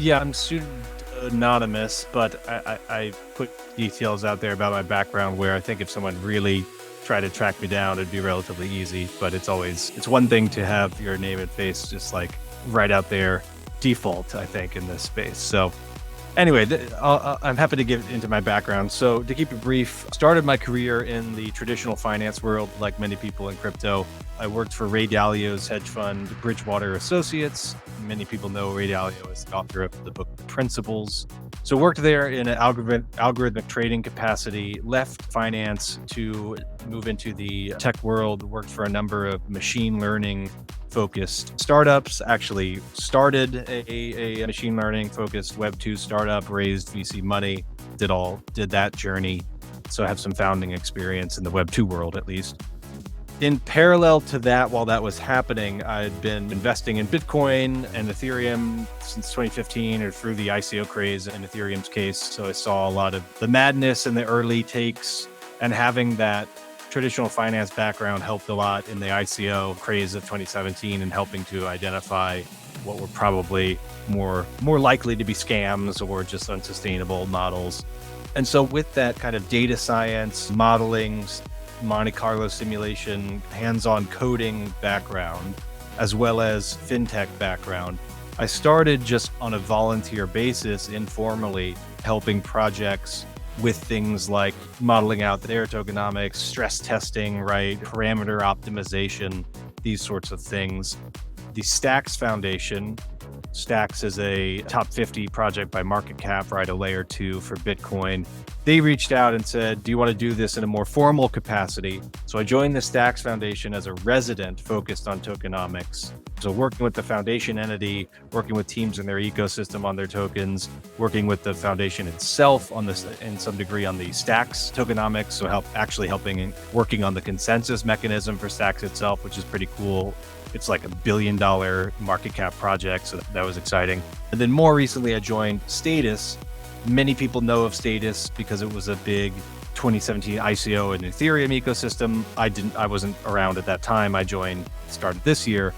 Yeah, I'm pseudonymous, but I put details out there about my background where I think if someone really tried to track me down, it'd be relatively easy. But it's one thing to have your name and face just like right out there default, I think, in this space. So anyway, I'm happy to get into my background. So to keep it brief, started my career in the traditional finance world, like many people in crypto. I worked for Ray Dalio's hedge fund, Bridgewater Associates. Many people know Ray Dalio is the author of the book Principles. So worked there in an algorithmic trading capacity, left finance to move into the tech world, worked for a number of machine learning focused startups, actually started a machine learning focused Web 2 startup, raised VC money, did that journey. So I have some founding experience in the Web 2 world, at least. In parallel to that, while that was happening, I'd been investing in Bitcoin and Ethereum since 2015 or through the ICO craze in Ethereum's case. So I saw a lot of the madness in the early takes, and having that traditional finance background helped a lot in the ICO craze of 2017 and helping to identify what were probably more likely to be scams or just unsustainable models. And so with that kind of data science, modeling, Monte Carlo simulation, hands-on coding background, as well as fintech background, I started just on a volunteer basis, informally, helping projects with things like modeling out their tokenomics, stress testing, right, parameter optimization, these sorts of things. The Stacks Foundation, Stacks is a top 50 project by market cap, right, a layer 2 for Bitcoin. They reached out and said, do you want to do this in a more formal capacity? So I joined the Stacks Foundation as a resident focused on tokenomics. So working with the foundation entity, working with teams in their ecosystem on their tokens, working with the foundation itself on this, in some degree, on the Stacks tokenomics. So helping working on the consensus mechanism for Stacks itself, which is pretty cool. It's like $1 billion market cap project. So that was exciting. And then more recently, I joined Status. Many people know of Status because it was a big 2017 ICO and Ethereum ecosystem. I wasn't around at that time. I started this year,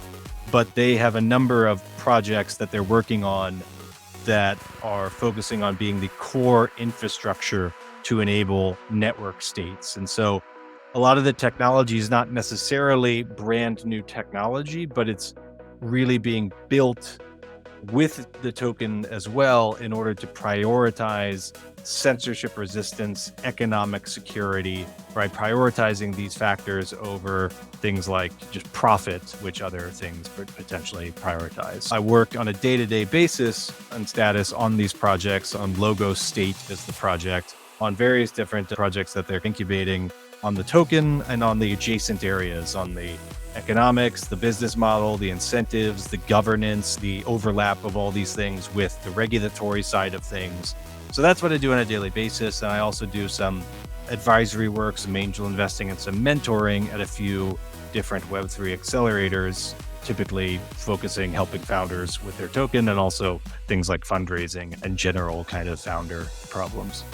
but they have a number of projects that they're working on that are focusing on being the core infrastructure to enable network states. And so a lot of the technology is not necessarily brand new technology, but it's really being built with the token as well in order to prioritize censorship resistance, economic security, right? Prioritizing these factors over things like just profit, which other things potentially prioritize. I work on a day-to-day basis on Status on these projects, on Logo State is the project, on various different projects that they're incubating on the token and on the adjacent areas, on the economics, the business model, the incentives, the governance, the overlap of all these things with the regulatory side of things. So that's what I do on a daily basis. And I also do some advisory work, some angel investing, and some mentoring at a few different Web3 accelerators, typically helping founders with their token and also things like fundraising and general kind of founder problems.